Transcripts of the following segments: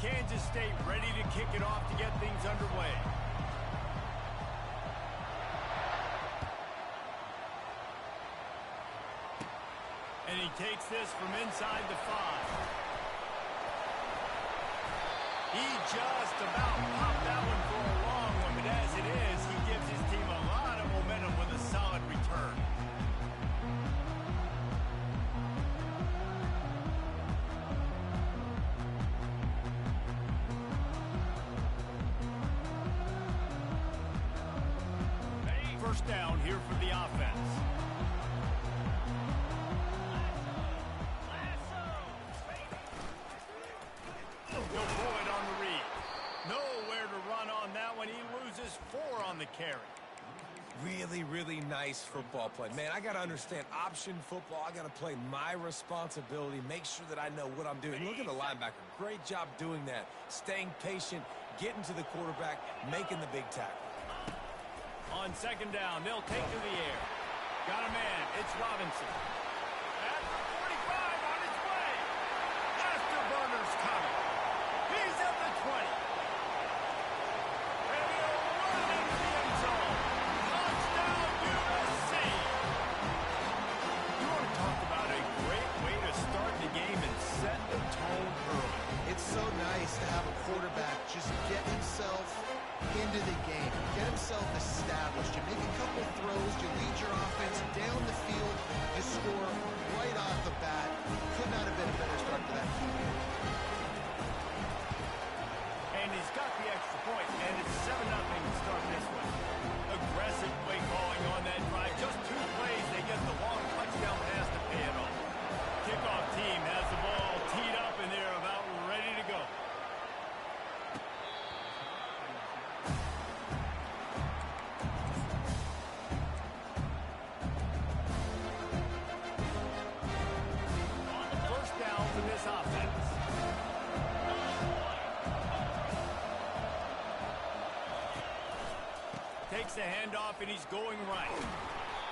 Kansas State ready to kick it off to get things underway. And he takes this from inside the 5. He just about popped that one for a long one, but as it is, he gives his team a lot of momentum with a solid return. First down here for the offense. He'll throw it on the read. Nowhere to run on that one. He loses 4 on the carry. Really, really nice football play. Man, I got to understand option football. I got to play my responsibility, make sure that I know what I'm doing. Look at the linebacker. Great job doing that. Staying patient, getting to the quarterback, making the big tackle. On second down, they'll take to the air. Got a man. It's Robinson. At the 45 on his way. Afterburner's coming. He's at the 20. And he'll run into the end zone. Touchdown, USC. You want to talk about a great way to start the game and set the tone early. It's so nice to have a quarterback just get himself into the game, get himself established. You make a couple throws, you lead your offense down the field, you score right off the bat. Could not have been a better start to that game. And he's got the extra point, and it's 7-0 to start this one. Aggressive play calling on that drive. Just 2 plays, they get the long touchdown pass to pay it off. Kickoff team has the ball teed up, and they're about ready to go. First down for this offense. Takes the handoff, and he's going right.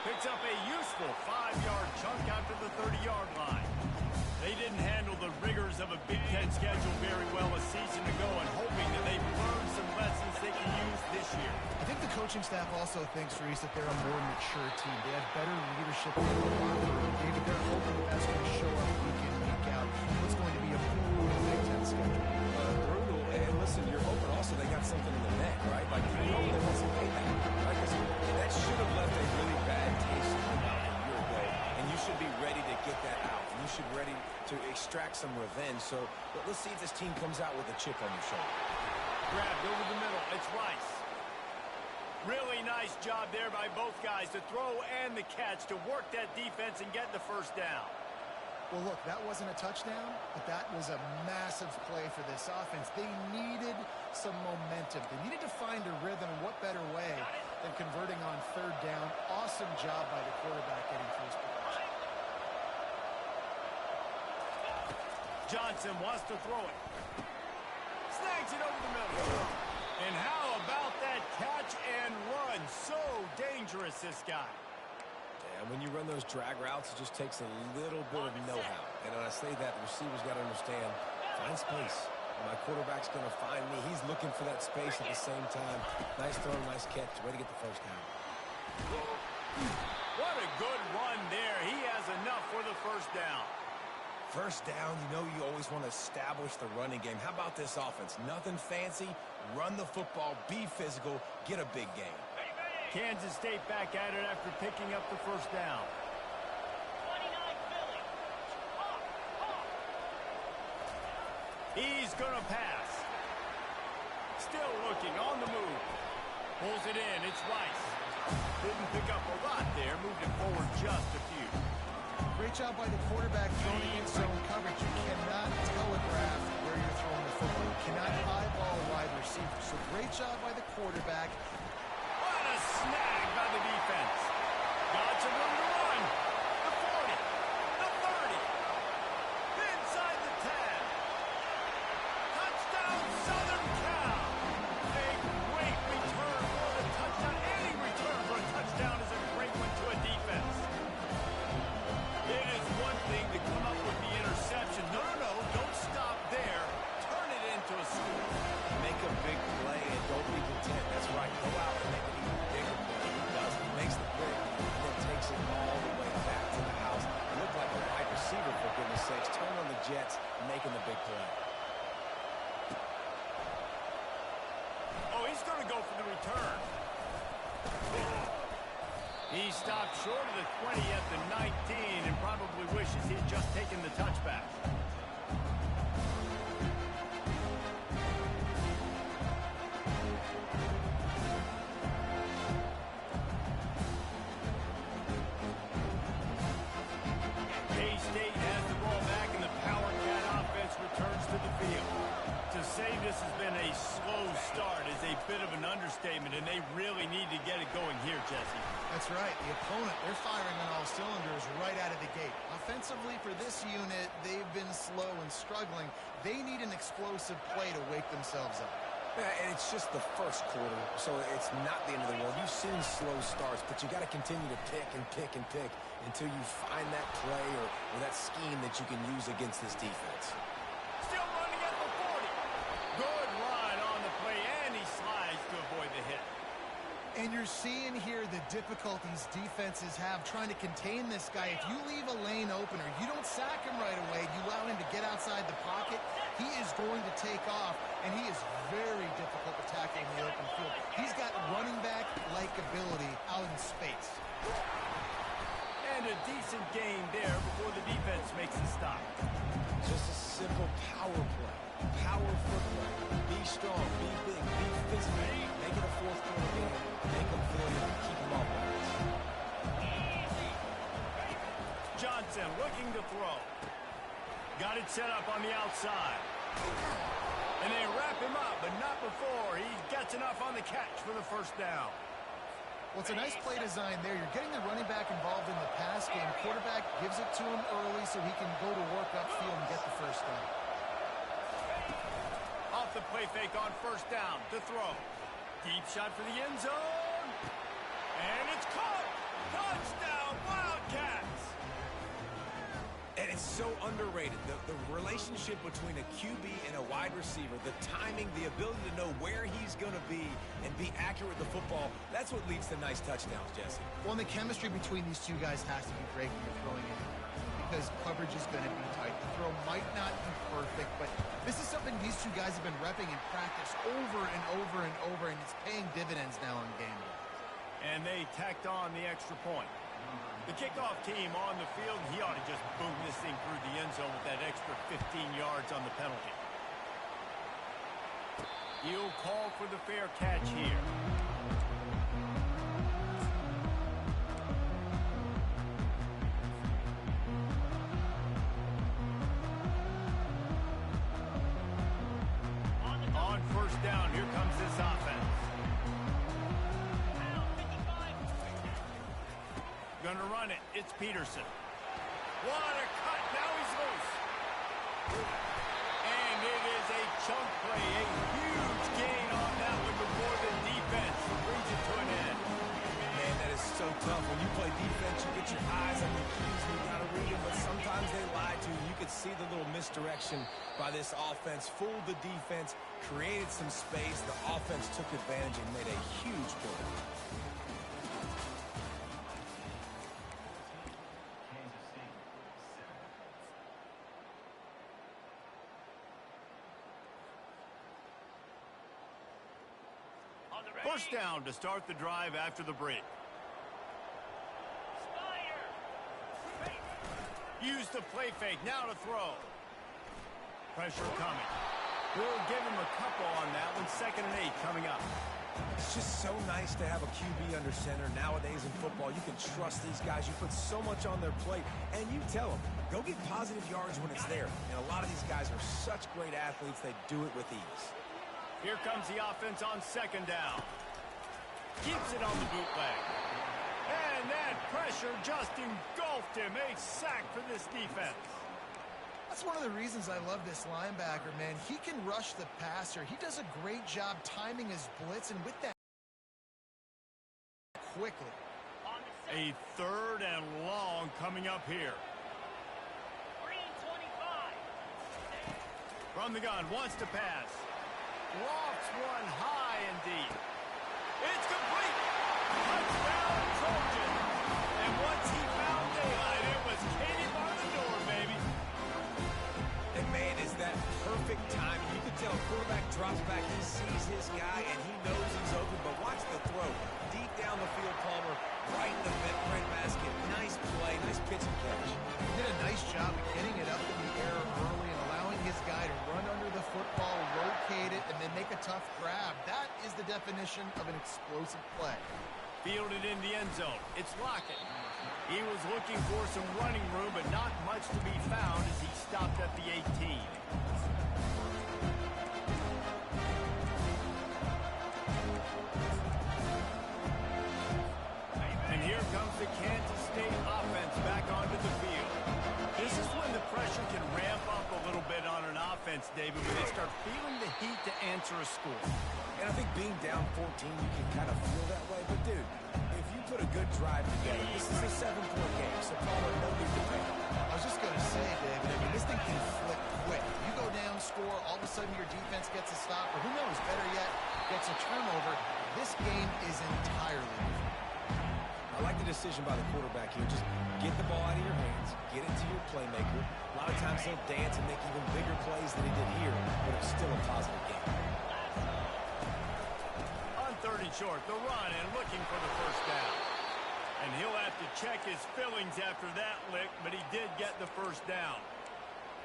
Picks up a useful 5-yard chunk out to the 30-yard line. They didn't handle the rigors of a Big Ten schedule very well a season ago, and hoping that they've learned some lessons they can use this year. I think the coaching staff also thinks, Reese, that they're a more mature team. They have better leadership in the locker room. Maybe they're hoping that that's going to show up week in, week out. What's going to be a brutal Big Ten schedule. Brutal, and listen, you're hoping also they got something in the neck, right? Like, you hope they want some payback, right? Because that should have left a really bad taste in your mouth a year ago, and you should be ready to get that out. You should be ready to extract some revenge. So let's see if this team comes out with a chip on your shoulder. Grabbed over the middle. It's Rice. Really nice job there by both guys, the throw and the catch, to work that defense and get the first down. Well, look, that wasn't a touchdown, but that was a massive play for this offense. They needed some momentum. They needed to find a rhythm, and what better way than converting on third down. Awesome job by the quarterback getting through his production. Johnson wants to throw it. Snags it over the middle. And how about that catch and run? So dangerous, this guy. And when you run those drag routes, it just takes a little bit of know-how. And when I say that, the receiver's got to understand, find space. My quarterback's going to find me. He's looking for that space at the same time. Nice throw, nice catch. Way to get the first down. What a good run there. He has enough for the first down. First down, you know you always want to establish the running game. How about this offense? Nothing fancy. Run the football, be physical, get a big game. Kansas State back at it after picking up the first down. 29 Philly. He's going to pass. Still looking on the move. Pulls it in. It's Rice. Didn't pick up a lot there. Moved it forward just a few. Great job by the quarterback throwing against zone coverage. You cannot telegraph where you're throwing the football. You cannot eyeball a wide receiver. So great job by the quarterback. What a snag by the defense. Got some room to run. The 40. The 30. Inside the 10. Touchdown, Southern Cal. A great return for the touchdown. Any return for a touchdown is a great one to a defense. It is one thing to come up with the interception. No, don't stop there. Turn it into a He's going to go for the return. He stopped short of the 20 at the 19 and probably wishes he'd just taken the touchback. K-State has the ball back and the Power Cat offense returns to the field. To say this has been a slow start is a bit of an understatement, and they really need to get it going here, Jesse. That's right. The opponent, they're firing on all cylinders right out of the gate. Offensively for this unit, they've been slow and struggling. They need an explosive play to wake themselves up. Yeah, and it's just the first quarter, so it's not the end of the world. You've seen slow starts, but you got to continue to pick and pick and pick until you find that play or that scheme that you can use against this defense. Still running at the 40. Good line on the play, and he slides to avoid the hit. And you're seeing here the difficulties defenses have trying to contain this guy. If you leave a lane open or you don't sack him right away, you allow him to get outside the pocket, he is going to take off, and he is very difficult to tackle in the open field. He's got running back-like ability out in space. And a decent gain there before the defense makes the stop. Just a simple power play. Power football. Be strong, be big, be physical. Make it a fourth quarter game. Make them feel you. Keep them off balance. Johnson looking to throw. Got it set up on the outside. And they wrap him up, but not before he gets enough on the catch for the first down. Well, it's a nice play design there. You're getting the running back involved in the pass game. Quarterback gives it to him early so he can go to work upfield and get the first down. Off the play fake on first down to throw. Deep shot for the end zone. And it's caught. Touchdown, Wildcats. And it's so underrated. The relationship between a QB and a wide receiver, the timing, the ability to know where he's going to be and be accurate with the football, that's what leads to nice touchdowns, Jesse. Well, and the chemistry between these two guys has to be great when you're throwing it because coverage is going to be tight. The throw might not be perfect, but this is something these two guys have been repping in practice over and over and over, and it's paying dividends now in game day. And they tacked on the extra point. The kickoff team on the field, he ought to just boom this thing through the end zone with that extra 15 yards on the penalty. He'll call for the fair catch here. On first down, here comes this offense. Gonna run it. It's Peterson. What a cut. Now he's loose. And it is a chunk play. A huge gain on that one before the defense brings it to an end. Man, that is so tough. When you play defense, you get your eyes on the cues and you got to read them, but sometimes they lie to you. You could see the little misdirection by this offense, fooled the defense, created some space. The offense took advantage and made a huge play. First down to start the drive after the break. Use the play fake. Now to throw. Pressure coming. We'll give him a couple on that one. 2nd and 8 coming up. It's just so nice to have a QB under center. Nowadays in football, you can trust these guys. You put so much on their plate, and you tell them, go get positive yards when it's there. And a lot of these guys are such great athletes, they do it with ease. Here comes the offense on 2nd down. Keeps it on the bootleg. And that pressure just engulfed him. A sack for this defense. That's one of the reasons I love this linebacker, man. He can rush the passer. He does a great job timing his blitz, and with that quickly. A 3rd and long coming up here. Green 25. From the gun, wants to pass. Lofts one high and deep. It's complete. Touchdown, Trojan. And once he found daylight, it was Katie bar the door, baby. And man, is that perfect timing. You could tell a quarterback drops back. He sees his guy, and he knows he's open. But watch the throw. Deep down the field, Palmer, right in the mid basket. Nice play, nice pitch and catch. He did a nice job of getting it up in the air early and allowing his guy to run under the football, rotate it, and then make a tough grab. That is the definition of an explosive play. Fielded in the end zone. It's Lockett. He was looking for some running room, but not much to be found as he stopped at the 18. And here comes the Kansas State offense back onto the field. This is when the pressure can ramp up a little bit on an offense, David, when they start feeling the heat to answer a score. And I think being down 14, you can kind of feel that way. But, dude, if you put a good drive together, this is a 7-point game, so Palmer, no need to panic. I was just going to say, David, I mean, this thing can flip quick. You go down, score, all of a sudden your defense gets a stop, or who knows, better yet, gets a turnover. This game is entirely different. I like the decision by the quarterback here. Just get the ball out of your hands, get it to your playmaker. A lot of times he'll dance and make even bigger plays than he did here, but it's still a positive game. On 3rd and short, the run and looking for the first down. And he'll have to check his fillings after that lick, but he did get the first down.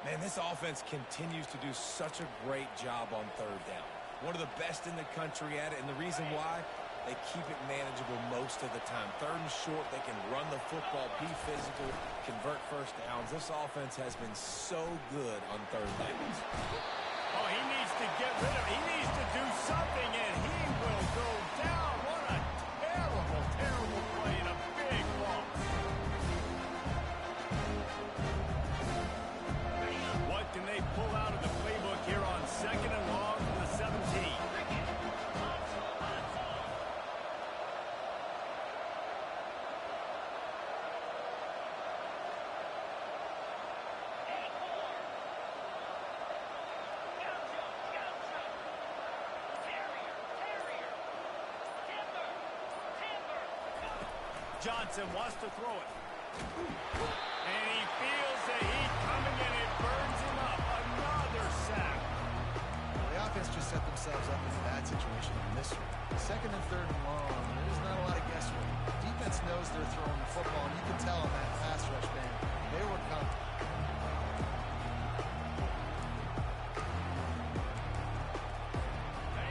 Man, this offense continues to do such a great job on 3rd down. One of the best in the country at it, and the reason why, they keep it manageable most of the time. 3rd and short, they can run the football, be physical, convert first downs. This offense has been so good on 3rd downs. Oh, he needs to get rid of it. He needs to do something, and he will go down. What a terrible, terrible play and a big loss. What can they pull out of the playbook here on 2nd and long from the 17? Johnson wants to throw it. And he feels the heat coming and it burns him up. Another sack. Well, the offense just set themselves up in a bad situation on this one. 2nd and 3rd and long, there's not a lot of guesswork. Defense knows they're throwing the football, and you can tell in that pass rush, man, they were coming.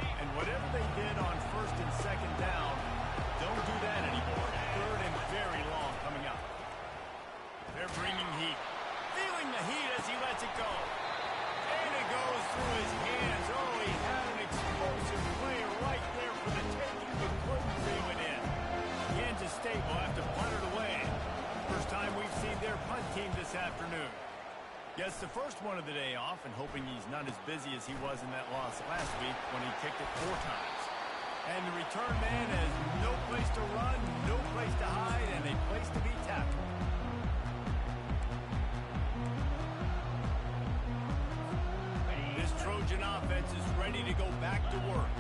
And whatever they did on 1st and 2nd down, don't do that anymore. 3rd and very long coming up. They're bringing heat. Feeling the heat as he lets it go. And it goes through his hands. Oh, he had an explosive player right there for the taking, but couldn't reel it in. Kansas State will have to punt it away. First time we've seen their punt team this afternoon. Gets the first one of the day off and hoping he's not as busy as he was in that loss last week when he kicked it 4 times. And the return man has no place to run, no place to hide, and a place to be tackled. This Trojan offense is ready to go back to work.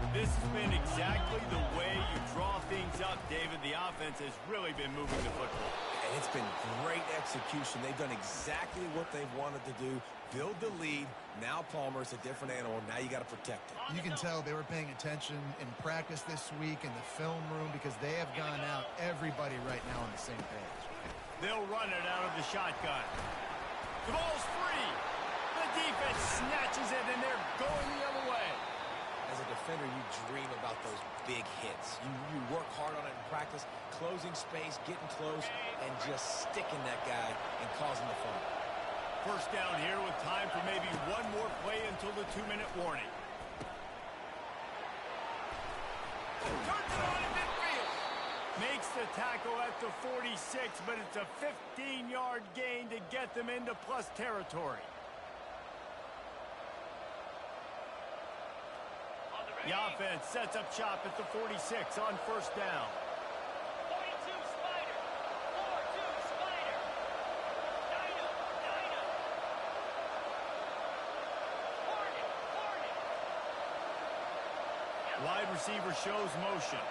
This has been exactly the way you draw things up, David. The offense has really been moving the football. And it's been great execution. They've done exactly what they've wanted to do. Build the lead. Now Palmer's a different animal. Now you got to protect him. You can tell they were paying attention in practice this week in the film room because they have gone out, everybody right now on the same page. They'll run it out of the shotgun. The ball's free. The defense snatches it, and they're going the other way. As a defender, you dream about those big hits. You work hard on it in practice, closing space, getting close, and just sticking that guy and causing the fumble. First down here with time for maybe one more play until the 2-minute warning. Turns it on in midfield. Makes the tackle at the 46, but it's a 15-yard gain to get them into plus territory. The offense sets up shop at the 46 on first down. 42 Spider. 4-2 Spider. Dino. Hornet. Wide receiver shows motion.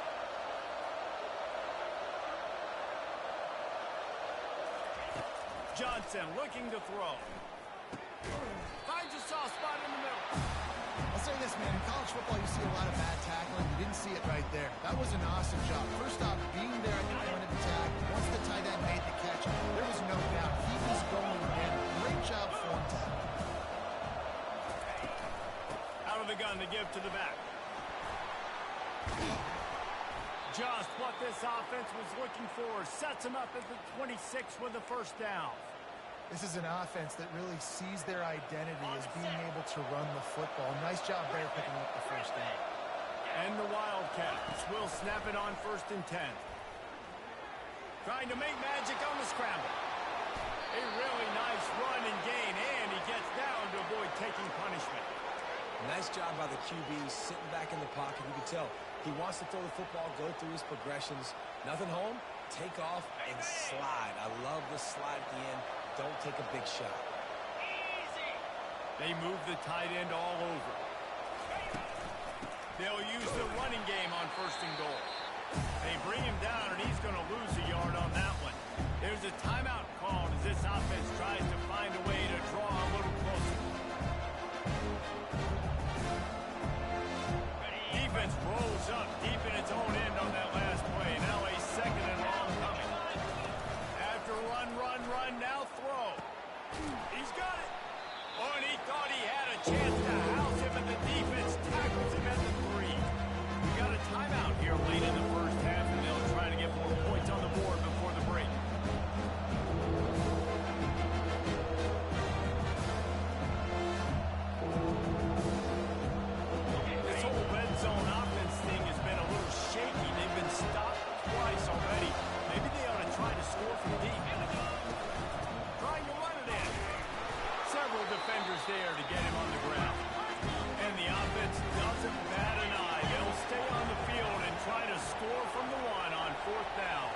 Johnson looking to throw. Finds a soft spot in the middle. That's say this, man. In college football, you see a lot of bad tackling. You didn't see it right there. That was an awesome job. First off, being there at the point of attack. Once the tight end made the catch, there was no doubt he was going in. Great job for him to help. Out of the gun to give to the back. Just what this offense was looking for. Sets him up at the 26 with the first down. This is an offense that really sees their identity as being able to run the football. Nice job there picking up the first down. And the Wildcats will snap it on 1st and 10. Trying to make magic on the scramble. A really nice run and gain, and he gets down to avoid taking punishment. Nice job by the QB, sitting back in the pocket. You can tell he wants to throw the football, go through his progressions. Nothing home, take off, and slide. I love the slide at the end. Don't take a big shot. They move the tight end all over. They'll use the running game on 1st and goal. They bring him down, and he's going to lose a yard on that one. There's a timeout called as this offense tries to find a way to draw a little closer. Defense rolls up deep in its own end on that last play. Now a 2nd and long coming. After run, now throw. He's got it. Oh, and he thought he had a chance to house him, and the defense tackles him at the 3. We got a timeout here late in the first half, and they'll try to get more points on the board before the break. This whole red zone offense thing has been a little shaky. They've been stopped twice already. Maybe they ought to try to score from deep. Trying to run it in. Several defenders there to get him on the ground. And the offense doesn't bat an eye. They'll stay on the field and try to score from the 1 on 4th down.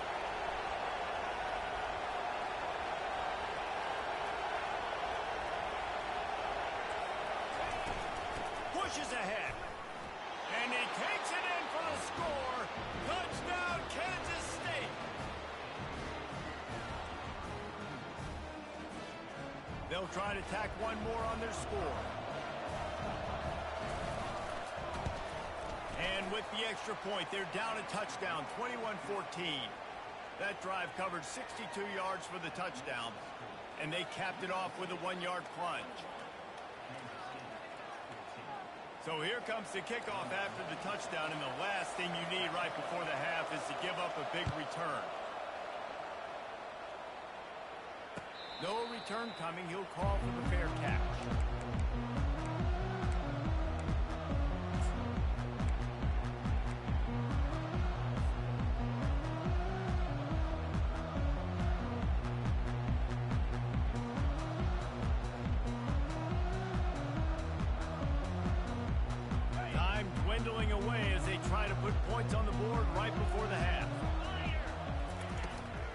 Pushes ahead. And he takes it in for the score. Touchdown, Kansas State. They'll try to tack one more on their score. And with the extra point, they're down a touchdown, 21-14. That drive covered 62 yards for the touchdown, and they capped it off with a 1-yard plunge. So here comes the kickoff after the touchdown, and the last thing you need right before the half is to give up a big return. No return coming. He'll call for the fair catch. Time dwindling away as they try to put points on the board right before the half.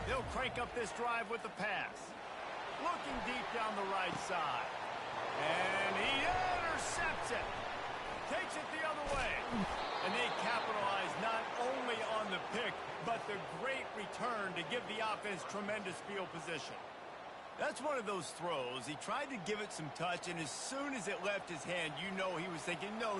They'll crank up this drive with the pass. Looking deep down the right side. And he intercepts it. Takes it the other way. And they capitalize not only on the pick, but the great return to give the offense tremendous field position. That's one of those throws. He tried to give it some touch, and as soon as it left his hand, you know he was thinking, no,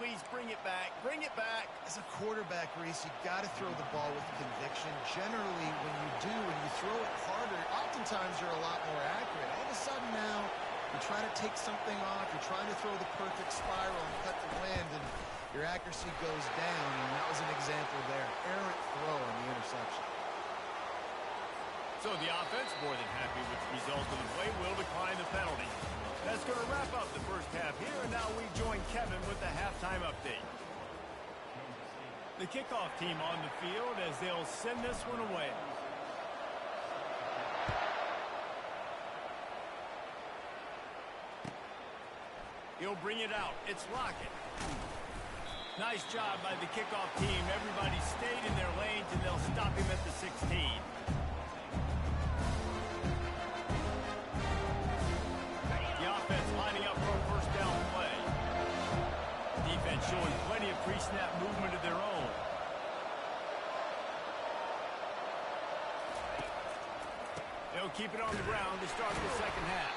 please bring it back. Bring it back. As a quarterback, Reese, you got to throw the ball with conviction. Generally, when you do, when you throw it harder, oftentimes you're a lot more accurate. All of a sudden now, you're trying to take something off. You're trying to throw the perfect spiral and cut the wind, and your accuracy goes down, and that was an example there. Errant throw on the interception. So the offense, more than happy with the result of the play, will decline the penalty. That's going to wrap up the first half here, and now we join Kevin with the halftime update. The kickoff team on the field as they'll send this one away. He'll bring it out. It's Lockett. Nice job by the kickoff team. Everybody stayed in their lanes, and they'll stop him at the 16. The offense lining up for a first down play. Defense showing plenty of pre-snap movement of their own. They'll keep it on the ground to start the second half.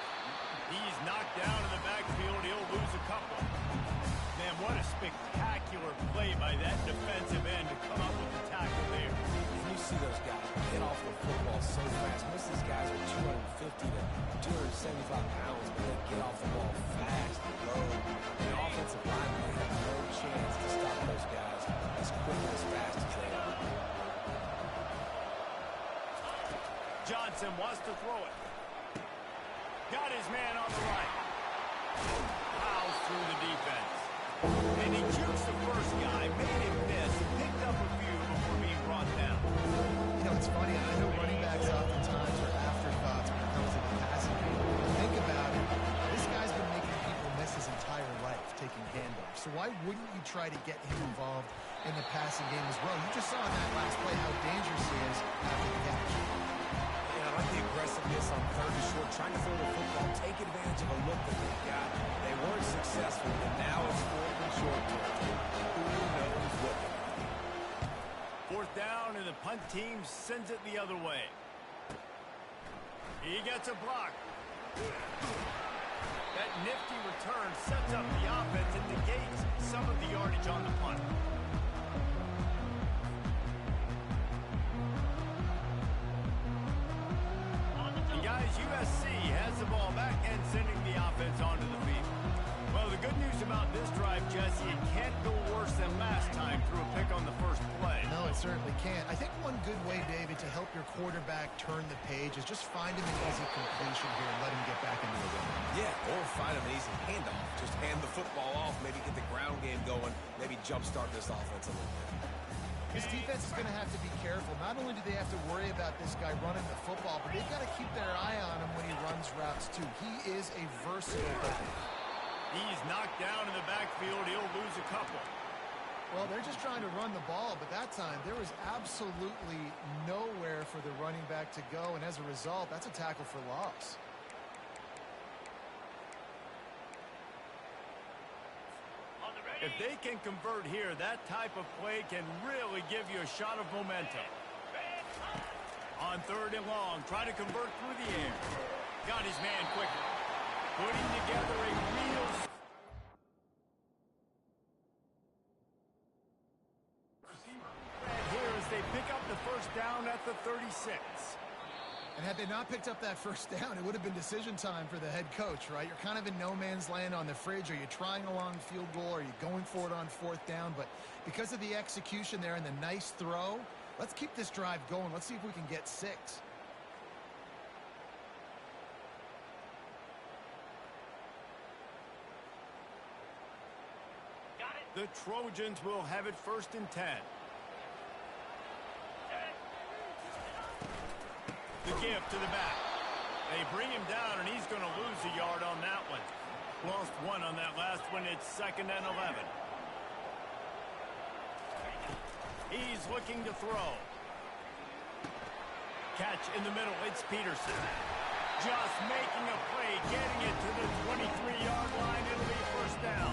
He's knocked down in the backfield. He'll lose a couple. ball so fast. Most of these guys are 250 to 275 pounds, but they get off the ball fast, low. The offensive line, they have no chance to stop those guys as quick and as fast as they are. Johnson wants to throw it. Got his man on the right. Fouls through the defense. And he jukes the first guy, made him miss, and picked up a few before being brought down. You know, it's funny. I know running backs oftentimes are afterthoughts when it comes to the passing game. Think about it. This guy's been making people miss his entire life taking handoffs. So why wouldn't you try to get him involved in the passing game as well? You just saw in that last play how dangerous he is after the catch. I like the aggressiveness on third and short, trying to throw the football, take advantage of a look that they've got. They weren't successful, and now it's fourth and short. Who knows what? Fourth down, and the punt team sends it the other way. He gets a block. That nifty return sets up the offense and negates some of the yardage on the punt. And guys, USC has the ball back and sending the offense onto the field. Well, the good news about this drive, Jesse, it can't go worse than last time through a pick on the first play. No, it certainly can't. I think one good way, David, to help your quarterback turn the page is just find him an easy completion here and let him get back into the run. Yeah, or find him an easy handoff. Just hand the football off, maybe get the ground game going, maybe jumpstart this offense a little bit. This defense is going to have to be careful. Not only do they have to worry about this guy running the football, but they've got to keep their eye on him when he runs routes, too. He is a versatile player. He's knocked down in the backfield. He'll lose a couple. Well, they're just trying to run the ball, but that time there was absolutely nowhere for the running back to go, and as a result, that's a tackle for loss. If they can convert here, that type of play can really give you a shot of momentum. On third and long, try to convert through the air. Got his man quickly. Putting together a real... Here as they pick up the first down at the 36. And had they not picked up that first down, it would have been decision time for the head coach, right? You're kind of in no man's land on the fridge. Are you trying a long field goal? Are you going for it on fourth down? But because of the execution there and the nice throw, let's keep this drive going. Let's see if we can get 6. The Trojans will have it first and 10. The give to the back. They bring him down, and he's going to lose a yard on that one. Lost 1 on that last one. It's 2nd and 11. He's looking to throw. Catch in the middle. It's Peterson. Just making a play, getting it to the 23-yard line. It'll be first down.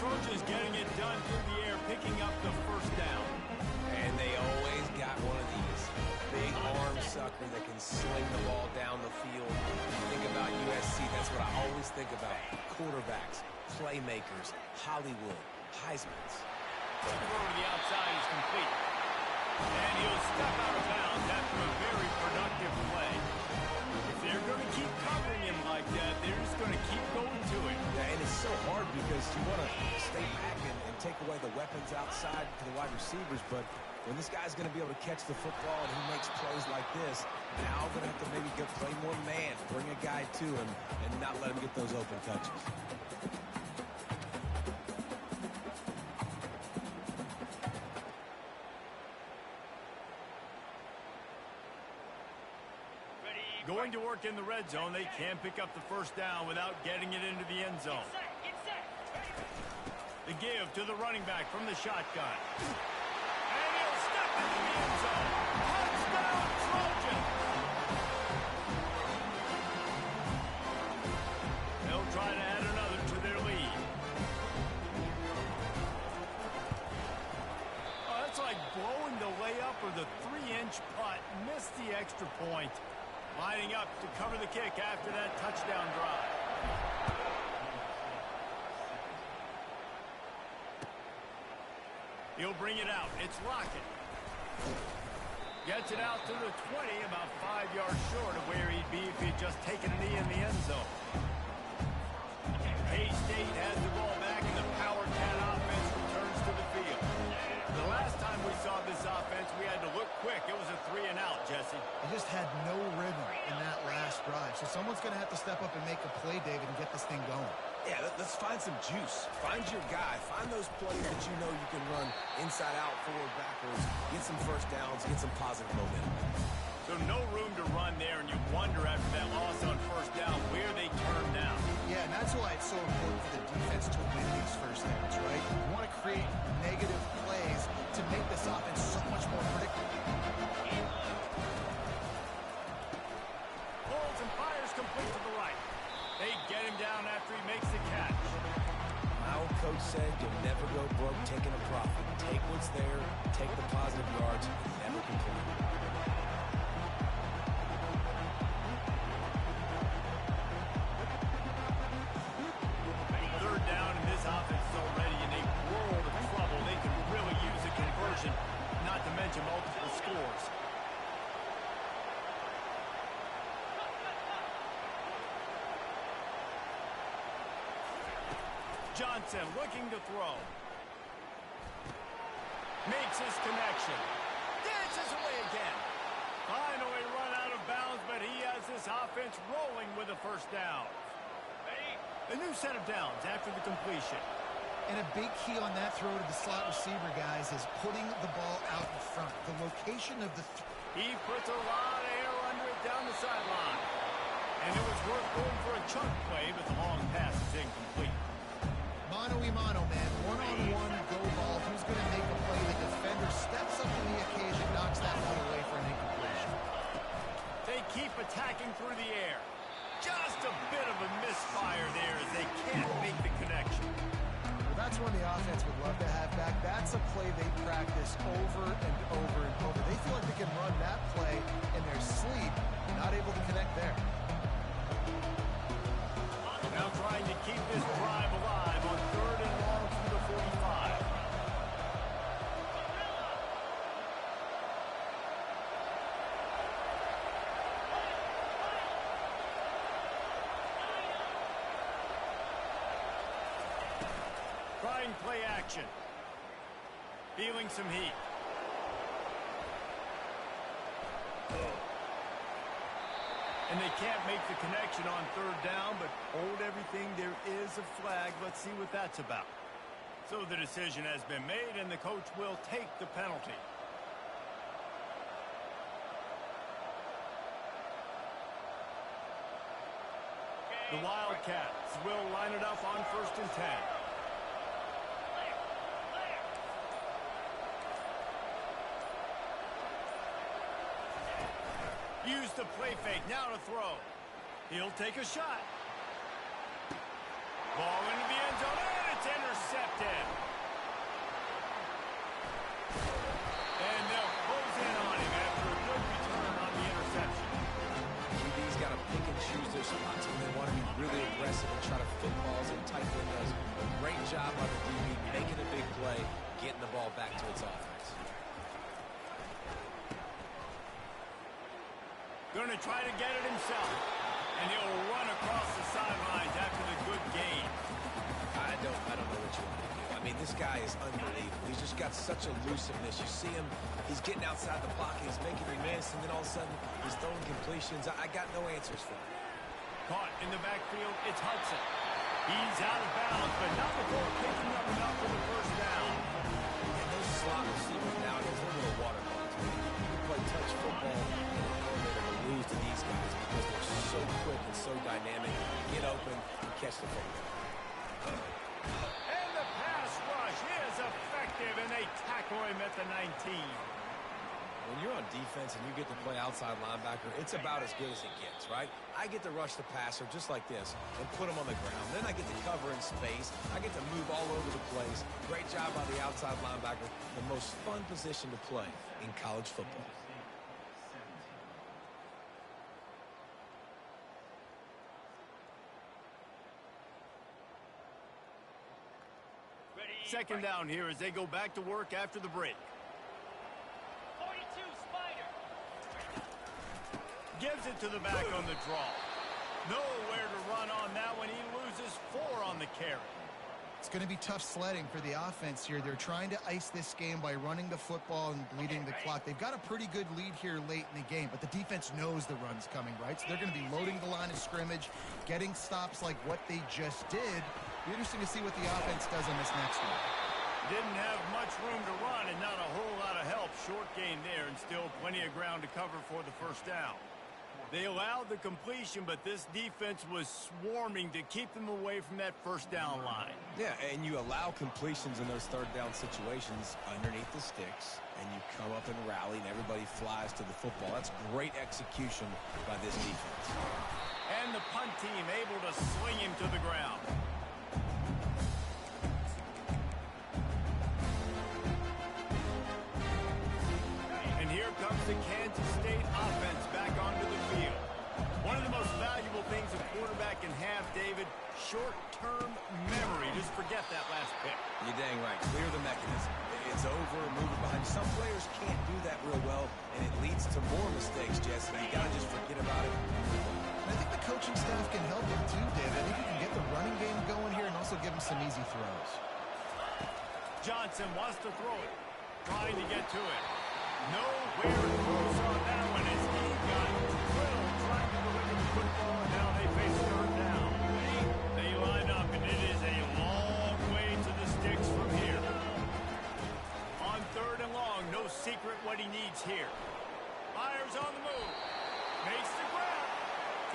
The Trojans getting it done through the air, picking up the first down. And they always got one of these. Big arm sucker that can sling the ball down the field. Think about USC, that's what I always think about. Quarterbacks, playmakers, Hollywood, Heismans. The throw to the outside is complete. And he'll step out of bounds after a very productive play. If they're going to keep covering him like that, they're just going to keep going to it. Yeah, and it's so hard because you want to stay back and take away the weapons outside to the wide receivers, but when this guy's going to be able to catch the football and he makes plays like this, now going to have to maybe play more man, bring a guy to him, and not let him get those open touches. Going to work in the red zone, they can pick up the first down without getting it into the end zone. The give to the running back from the shotgun. And he'll step into the end zone. Touchdown, Trojan! They'll try to add another to their lead. Oh, that's like blowing the layup or the 3-inch putt. Missed the extra point. Lining up to cover the kick after that touchdown drive. He'll bring it out. It's Lockett. Gets it out to the 20, about 5 yards short of where he'd be if he'd just taken a knee in the end zone. K-State has the ball back, and the Power Cat offense returns to the field. The last time we saw this offense, we had to look quick. It was a 3-and-out, Jesse. They just had no rhythm in that last drive. So someone's going to have to step up and make a play, David, and get this thing going. Yeah, let's find some juice. Find your guy. Find those plays that you know you can run inside out, forward, backwards. Get some first downs. Get some positive momentum. So no room to run there, and you wonder after that loss on first down where they turn down. Yeah, and that's why it's so important for the defense to win these first downs, right? You want to create negative plays to make this offense so much more predictable. Pulls and fires complete to the right. They get him down after he makes the catch. My old coach said you'll never go broke taking a profit. Take what's there, take the positive yards, and never complain. Third down, and this offense is already in a world of trouble. They can really use a conversion, not to mention multiple scores. Johnson looking to throw. Makes his connection. Dances away again. Finally run out of bounds, but he has this offense rolling with a first down. A new set of downs after the completion. And a big key on that throw to the slot receiver, guys, is putting the ball out in front. The location of the... He puts a lot of air under it down the sideline. And it was worth going for a chunk play, but the long pass is incomplete. Mano-a-mano, man. One-on-one, go ball. Who's going to make a play? The defender steps up to the occasion, knocks that one away for an incompletion. They keep attacking through the air. Just a bit of a misfire there as they can't make the connection. Well, that's one the offense would love to have back. That's a play they practice over and over and over. They feel like they can run that play in their sleep, not able to connect there. Now trying to keep this drive alive on 3rd and long from the 45. Trying play action. Feeling some heat. And they can't make the connection on 3rd down, but hold everything. There is a flag. Let's see what that's about. So the decision has been made, and the coach will take the penalty. The Wildcats will line it up on 1st and 10. Use the play fake, now to throw. He'll take a shot. Ball into the end zone, and it's intercepted. And they'll close in on him after a good return on the interception. QB's got to pick and choose their spots when they want to be really aggressive and try to fit balls in tight windows. Great job by the DB making a big play, getting the ball back to its offense. Going to try to get it himself. And he'll run across the sidelines after the good gain. I don't know what you want to do. I mean, this guy is unbelievable. He's just got such elusiveness. You see him, he's getting outside the pocket, he's making a miss, and then all of a sudden, he's throwing completions. I got no answers for him. Caught in the backfield, it's Hudson. He's out of bounds, but not before picking up enough for the first down. And those slot receivers nowadays, they're a little watermelons. You can play touch football and lose to these guys because they're so quick and so dynamic. Get open and catch the football. And the pass rush is effective, and they tackle him at the 19. When you're on defense and you get to play outside linebacker, it's about as good as it gets, right? I get to rush the passer just like this and put him on the ground. Then I get to cover in space. I get to move all over the place. Great job by the outside linebacker. The most fun position to play in college football. Second down here as they go back to work after the break. 42 Spider. Gives it to the back on the draw. Nowhere to run on that one. He loses 4 on the carry. It's going to be tough sledding for the offense here. They're trying to ice this game by running the football and bleeding the clock. They've got a pretty good lead here late in the game, but the defense knows the run's coming, right? So they're going to be loading the line of scrimmage, getting stops like what they just did. Be interesting to see what the offense does on this next one. Didn't have much room to run and not a whole lot of help. Short gain there and still plenty of ground to cover for the first down. They allowed the completion, but this defense was swarming to keep them away from that first down line. Yeah, and you allow completions in those third down situations underneath the sticks, and you come up and rally, and everybody flies to the football. That's great execution by this defense. And the punt team able to sling him to the ground. And here comes the Kansas State offense back onto the field. One of the most valuable things a quarterback can have, David, short-term memory. Just forget that last pick. You're dang right. Clear the mechanism. It's over, move it behind. Some players can't do that real well, and it leads to more mistakes, Jesse. You got to just forget about it. And I think the coaching staff can help him too, David. I think he can get the running game going here and also give him some easy throws. Johnson wants to throw it, trying to get to it. Nowhere close on that one as he got drilled trying to deliver the football, and now they face third down. They line up, and it is a long way to the sticks from here. On third and long, no secret what he needs here. Fires on the move. Makes the grab.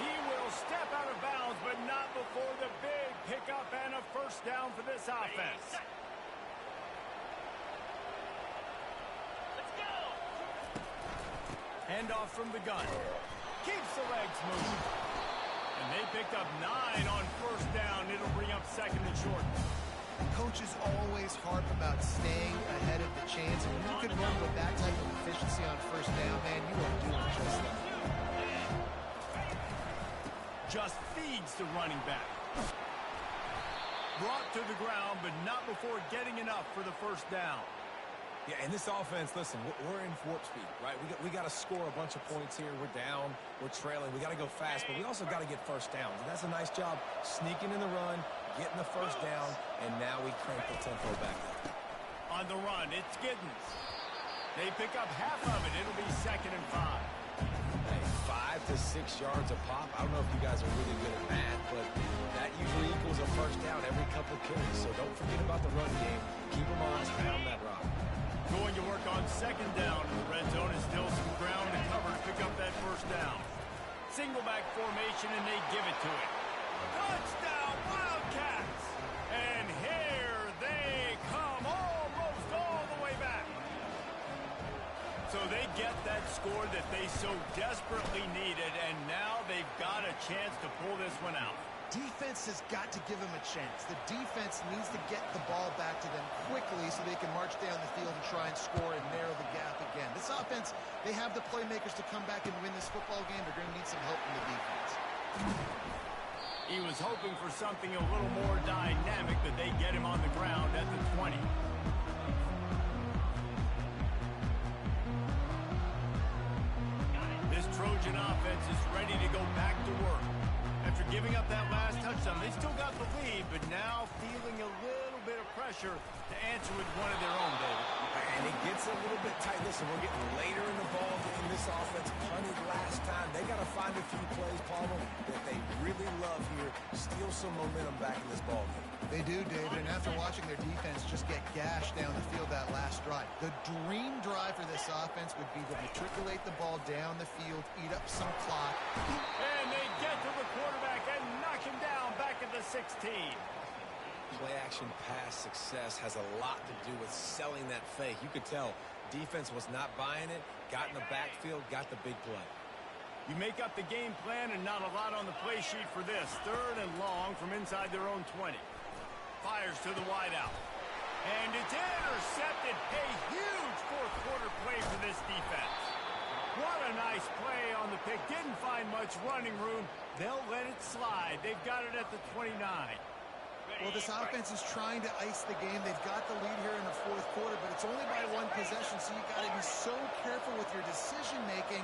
He will step out of bounds, but not before the big pickup and a first down for this offense. Handoff from the gun. Keeps the legs moving. And they picked up 9 on first down. It'll bring up second and short. Coaches always harp about staying ahead of the chance. And when you can run with that type of efficiency on first down, man, you are doing just that. Just feeds the running back. Brought to the ground, but not before getting enough for the first down. Yeah, and this offense, listen, we're in warp speed, right? We got to score a bunch of points here. We're down. We're trailing. We got to go fast, but we also got to get first downs. And that's a nice job sneaking in the run, getting the first down, and now we crank the tempo back up. On the run, it's Giddens. They pick up half of it. It'll be second and 5. Hey, 5 to 6 yards a pop. I don't know if you guys are really good at math, but that usually equals a first down every couple carries. So don't forget about the run game. Keep them honest, pound that rock. Going to work on second down. The red zone is still some ground to cover to pick up that first down. Single back formation, and they give it to it. Touchdown, Wildcats! And here they come almost all the way back. So they get that score that they so desperately needed, and now they've got a chance to pull this one out. Defense has got to give them a chance. The defense needs to get the ball back to them quickly so they can march down the field and try and score and narrow the gap again. This offense, they have the playmakers to come back and win this football game. They're going to need some help from the defense. He was hoping for something a little more dynamic, but they get him on the ground at the 20. This Trojan offense is ready to go back to work. After giving up that last touchdown, they still got the lead, but now feeling a little bit of pressure to answer with one of their own, David. And it gets a little bit tight. Listen, we're getting later in the ball game. This offense punted last time. They got to find a few plays, Palmer, that they really love here. Steal some momentum back in this ball game. They do, David, and after watching their defense just get gashed down the field that last drive, the dream drive for this offense would be to matriculate the ball down the field, eat up some clock. And they get to the quarterback and knock him down back at the 16. Play-action pass success has a lot to do with selling that fake. You could tell defense was not buying it, got in the backfield, got the big play. You make up the game plan and not a lot on the play sheet for this. Third and long from inside their own 20. Fires to the wideout. And it's intercepted. A huge fourth quarter play for this defense. What a nice play on the pick. Didn't find much running room. They'll let it slide. They've got it at the 29. Well, this offense is trying to ice the game. They've got the lead here in the fourth quarter, but it's only by one possession, so you got to be so careful with your decision-making.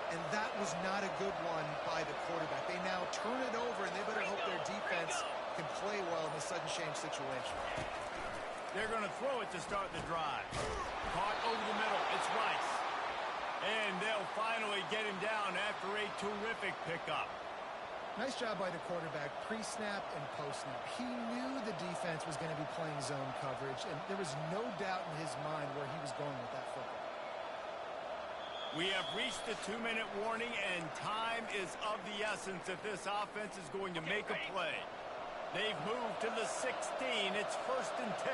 and that was not a good one by the quarterback. They now turn it over, and they better hope their defense can play well in this sudden change situation. They're going to throw it to start the drive. Caught over the middle. It's Rice. And they'll finally get him down after a terrific pickup. Nice job by the quarterback, pre-snap and post-snap. He knew the defense was going to be playing zone coverage, and there was no doubt in his mind where he was going with that football. We have reached the 2-minute warning, and time is of the essence if this offense is going to make a play. They've moved to the 16. It's 1st and 10.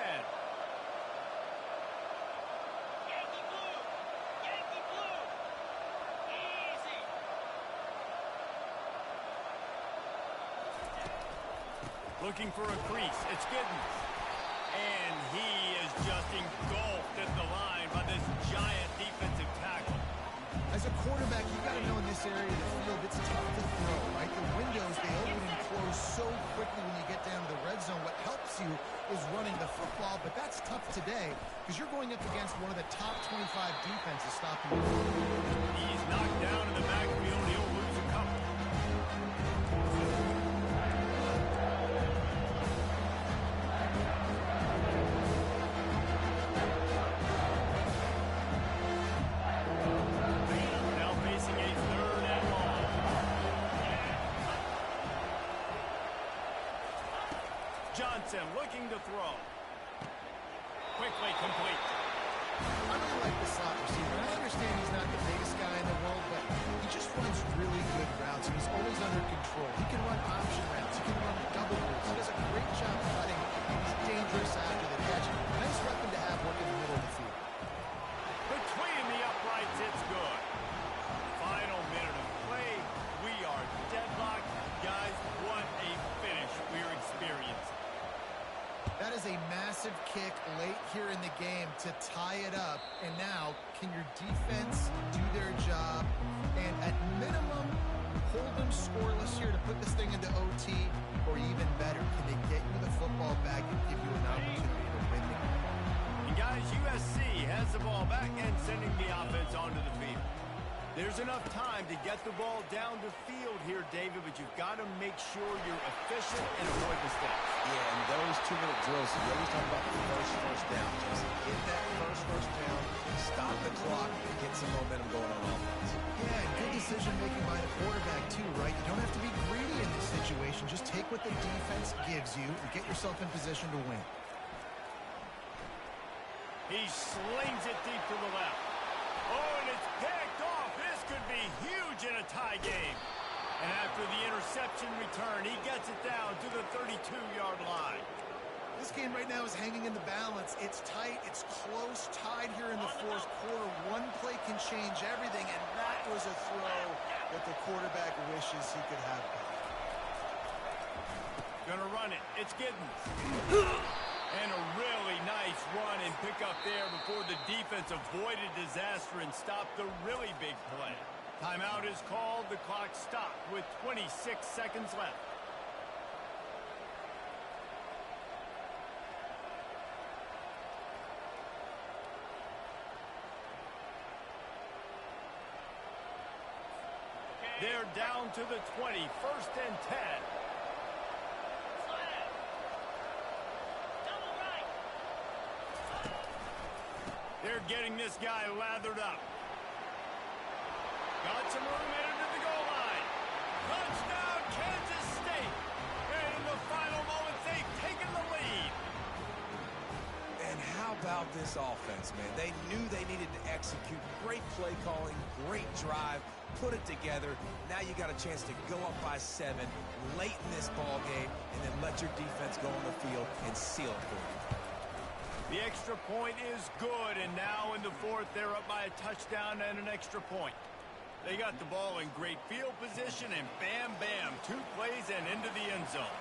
Yankee blue! Yankee blue! Easy! Looking for a crease. It's Giddens. And he is just engulfed at the line by this giant defensive tackle. As a quarterback, you got to know in this area of the field, it's tough to throw, right? The windows, they open and close so quickly when you get down to the red zone. What helps you is running the football, but that's tough today because you're going up against one of the top 25 defenses stopping you. He's knocked down in the backfield. He'll lose a couple. Now facing a 3rd and long. Johnson looking to throw. Quickly complete. I really like the slot receiver. I understand he's not the biggest guy in the world, but he just runs really good routes, and he's always under control. He can run option routes. He can run double moves. He does a great job cutting. He's dangerous after the catch. Nice weapon to have working in the middle of the field. Between the uprights, it's good. Final minute of play. We are deadlocked. Guys, what a finish we're experiencing. That is a massive kick late here in the game to tie it up. And now, can your defense do their job? And at minimum, hold them scoreless here to put this thing into OT, or even better, can they get you the football back and give you an opportunity to win the game? And guys, USC has the ball back and sending the offense onto the field. There's enough time to get the ball down the field here, David, but you've got to make sure you're efficient and avoid mistakes. Yeah, and those 2-minute drills, you always talk about the first down. Just get that first down, stop the clock, and get some momentum going on offense. Yeah, good decision-making by the quarterback, too, right? You don't have to be greedy in this situation. Just take what the defense gives you and get yourself in position to win. He slings it deep to the left. Oh, and it's picked off. This could be huge in a tie game. And after the interception return, he gets it down to the 32-yard line. This game right now is hanging in the balance. It's tight. It's close. Tied here in the 4th quarter. One play can change everything, and that was a throw that the quarterback wishes he could have back. Gonna run it. It's Giddens. And a really nice run and pick up there before the defense avoided disaster and stopped the really big play. Timeout is called. The clock stopped with 26 seconds left. They're down to the 20, 1st and 10. Slant. Double right. They're getting this guy lathered up. Got some room headed to the goal line. Touchdown, Kansas State. And in the final moments, they've taken the lead. And how about this offense, man? They knew they needed to execute. Great play calling, great drive, put it together. Now you got a chance to go up by 7 late in this ball game and then let your defense go on the field and seal it for you. The extra point is good, and now in the 4th, they're up by a touchdown and an extra point. They got the ball in great field position, and bam, bam, 2 plays and into the end zone.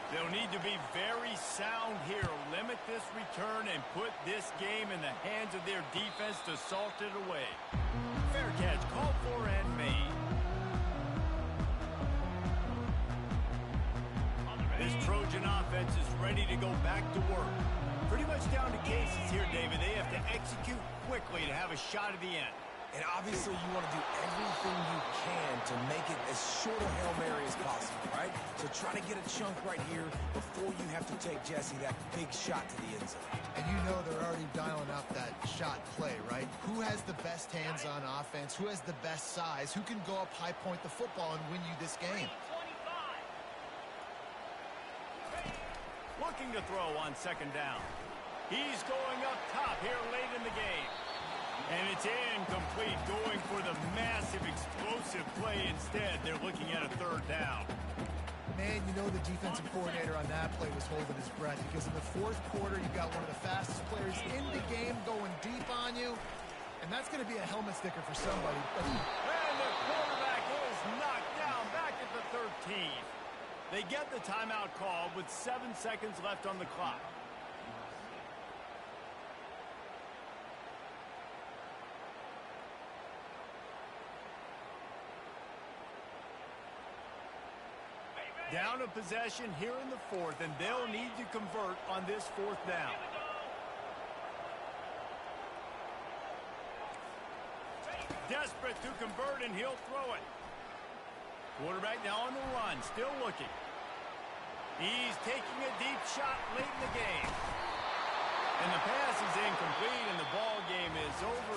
They'll need to be very sound here, limit this return, and put this game in the hands of their defense to salt it away. Fair catch, called for and made. This Trojan offense is ready to go back to work. Pretty much down to cases here, David. They have to execute quickly to have a shot at the end. And obviously you want to do everything you can to make it as short a Hail Mary as possible, right? So try to get a chunk right here before you have to take Jesse that big shot to the end zone. And you know they're already dialing up that shot play, right? Who has the best hands on offense? Who has the best size? Who can go up high point the football and win you this game? 25. Looking to throw on second down. He's going up top here late in the game. And it's incomplete, going for the massive explosive play instead. They're looking at a third down. Man, you know the defensive coordinator on that play was holding his breath because in the fourth quarter, you got one of the fastest players in the game going deep on you, and that's going to be a helmet sticker for somebody. And the quarterback is knocked down back at the 13. They get the timeout call with 7 seconds left on the clock. Down a possession here in the fourth, and they'll need to convert on this fourth down. Desperate to convert, and he'll throw it. Quarterback now on the run, still looking. He's taking a deep shot late in the game. And the pass is incomplete, and the ball game is over.